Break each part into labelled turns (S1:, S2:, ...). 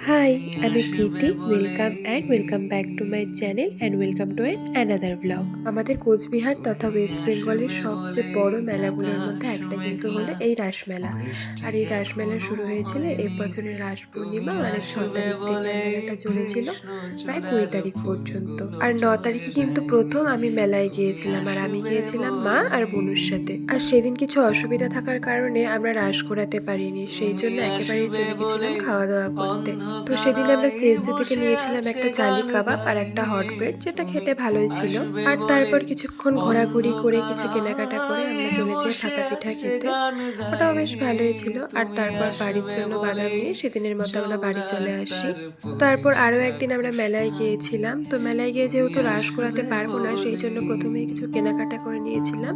S1: High, আমি Preeti. Welcome back to my channel and welcome to another blog. আমাদের কোচবিহার তথা West বেঙ্গলের সবচেয়ে বড় মেলাগুলোর মধ্যে একটা কিন্তু হলো এই রাসমেলা। আর এই রাসমেলা শুরু হয়েছিল বছরের রাস পূর্ণিমা মানে 6 তারিখ থেকে মেলাটা চলেছিল প্রায় 20 তারিখ পর্যন্ত। আর 9 তারিখে কিন্তু প্রথম আমি মেলায় গিয়েছিলাম, আর আমি গিয়েছিলাম মা আর বোনুর সাথে। আর সেদিন কিছু অসুবিধা থাকার কারণে আমরা রাস ঘোরাতে পারিনি, সেই জন্য একেবারেই চলে গেছিলাম খাওয়া দাওয়া করতে। তো সেদিন আমরা সিএসজি থেকে নিয়েছিলাম একটা চালি কাবাব আর একটা হট ব্রেড, যেটা খেতে ভালোই ছিল। আর তারপর কিছুক্ষণ ঘোরাঘুরি করে কিছু কেনাকাটা করে আমরা চলে যাই ভাপা পিঠা খেতে। ওটাও বেশ ভালোই ছিল। আর তারপর বাড়ির জন্য বাদাম নিয়ে সেদিনের মতো আমরা বাড়ি চলে আসি। তারপর আরও একদিন আমরা মেলায় গিয়েছিলাম। তো মেলায় গিয়ে যেহেতু রাস করাতে পারবো না, সেই জন্য প্রথমেই কিছু কেনাকাটা করে নিয়েছিলাম।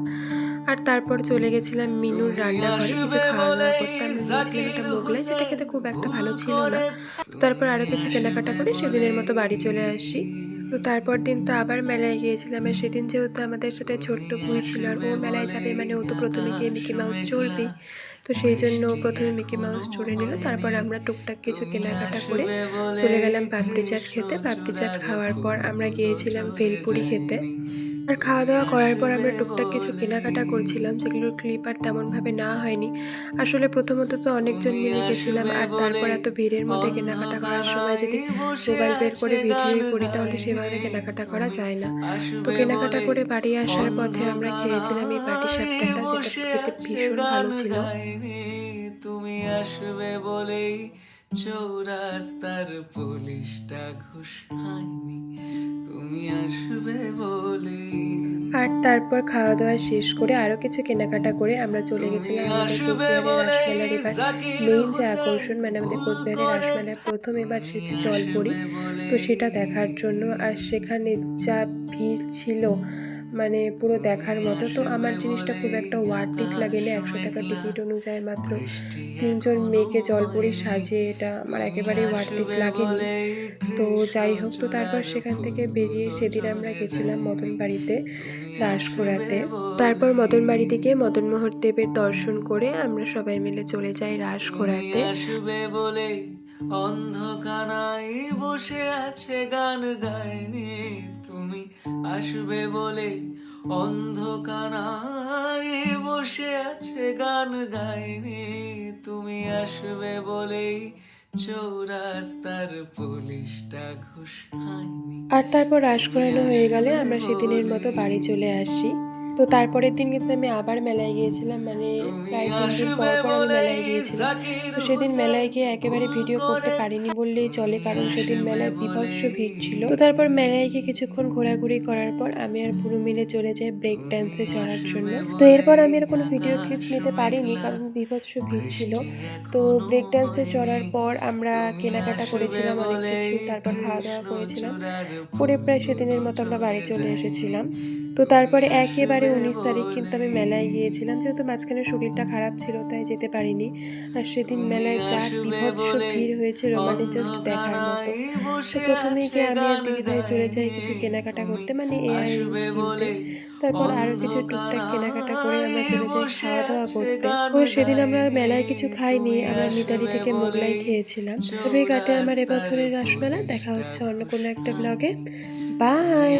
S1: আর তারপর চলে গেছিলাম মিনুর রান্নাঘরে কিছু খাওয়া দাওয়া করতে। আমরা নিয়েছিলাম একটা মোগলাই, যেটা খেতে খুব একটা ভালো ছিল না। তো তারপর আরও কিছু কেনাকাটা করে সেদিনের মতো বাড়ি চলে আসি। তো তারপর দিন তো আবার মেলায় গিয়েছিলাম। আর সেদিন যেহেতু আমাদের সাথে ছোট্ট বুই ছিল, আর ও মেলায় যাবে মানে ও তো প্রথমে গিয়ে মিকি মাউস চড়বেই। তো সেই জন্য ও প্রথমে মিকি মাউস চড়ে নিল। তারপর আমরা টুকটাক কিছু কেনাকাটা করে চলে গেলাম পাপড়ি চাট খেতে। পাপড়ি চাট খাওয়ার পর আমরা গিয়েছিলাম ভেলপুরি খেতে। আর খাওয়া দাওয়া করার পর আমরা টুকটাক কিছু কেনাকাটা করছিলাম, যেগুলোর ক্লিপ আর তেমনভাবে নেওয়া হয়নি। আসলে প্রথমত তো অনেকজন মিলে গেছিলাম, আর তারপর এত ভিড়ের মধ্যে কেনাকাটা করার সময় যদি মোবাইল বের করে ভিডিও করি তাহলে সেভাবে কেনাকাটা করা যায় না। তো কেনাকাটা করে বাড়ি আসার পথে আমরা খেয়েছিলাম এই পাটিসাপটাটা, যেটা খেতে ভীষণ ভালো ছিল।
S2: তুমি আসবে বলেই চৌরাস্তার পুলিশটা ঘুষ খায়নি, তুমি আসবে বলেই।
S1: আর তারপর খাওয়া দাওয়া শেষ করে আরও কিছু কেনাকাটা করে আমরা চলে গেছিলাম আমাদের কোচবিহারের রাসমেলার এবার মেইন যে আকর্ষণ, মানে আমাদের কোচবিহারের রাসমেলার প্রথম এবার এসেছে জলপরি। তো সেটা দেখার জন্য, আর সেখানে যা ভিড় ছিল মানে পুরো দেখার মতো। তো আমার জিনিসটা খুব একটা ওয়ার্থিট লাগেনি। 100 টাকা টিকিট অনুযায়ী মাত্র 3জন মেয়েকে জলপরি সাজিয়ে এটা আমার একেবারেই ওয়ার্থিট লাগেনি। তো যাই হোক, তো তারপর সেখান থেকে বেরিয়ে সেদিন আমরা গেছিলাম মদন বাড়িতে রাস ঘোরাতে। তারপর মদন বাড়ি থেকে মদনমোহন দেবের দর্শন করে আমরা সবাই মিলে চলে যাই রাস ঘোরাতে।
S2: আসবে বলে অন্ধকারায় বসে আছে গান গায়নি, তুমি আসবে বলে অন্ধকারায় বসে আছে গান গায়নি, তুমি আসবে বলেই চৌরাস্তার পুলিশটা ঘুষ খায়নি।
S1: আর তারপর রাস ঘোরানো হয়ে গেলে আমরা সেদিনের মতো বাড়ি চলে আসি। তো তারপরের দিন কিন্তু আমি আবার মেলায় গিয়েছিলাম, মানে প্রায় 3 দিন পর পর আমি মেলায় গিয়েছিলাম। তো সেদিন মেলায় গিয়ে একেবারে ভিডিও করতে পারিনি বললেই চলে, কারণ সেদিন মেলায় বীভৎস ভিড় ছিল। তো তারপর মেলায় গিয়ে কিছুক্ষণ ঘোরাঘুরি করার পর আমি আর পুরো মিলে চলে যাই ব্রেক ড্যান্সে চড়ার জন্য। তো এরপর আমি আর কোনো ভিডিও ক্লিপস নিতে পারিনি, কারণ বীভৎস ভিড় ছিল। তো ব্রেক ড্যান্সে চড়ার পর আমরা কেনাকাটা করেছিলাম অনেক কিছু, তারপর খাওয়া দাওয়া করেছিলাম করে প্রায় সেদিনের মতো আমরা বাড়ি চলে এসেছিলাম। তো তারপরে একেবারে 19 তারিখ কিন্তু আমি মেলায় গিয়েছিলাম, যেহেতু মাঝখানে শরীরটা খারাপ ছিল তাই যেতে পারিনি। আর সেদিন মেলায় যা বীভৎস ভিড় হয়েছিল মানে জাস্ট দেখার মতো। তো প্রথমে গিয়ে আমি আর দিদিভাই চলে যাই কিছু কেনাকাটা করতে, মানে ইয়াররিংস কিনতে। তারপর আরও কিছু টুকটাক কেনাকাটা করে আমরা চলে যাই খাওয়া দাওয়া করতে। ও সেদিন আমরা মেলায় কিছু খাইনি, আমরা মিতালি থেকে মোগলাই খেয়েছিলাম। তবে কাটে আমার এবছরের রাসমেলা। দেখা হচ্ছে অন্য কোনো একটা ব্লগে। বাই।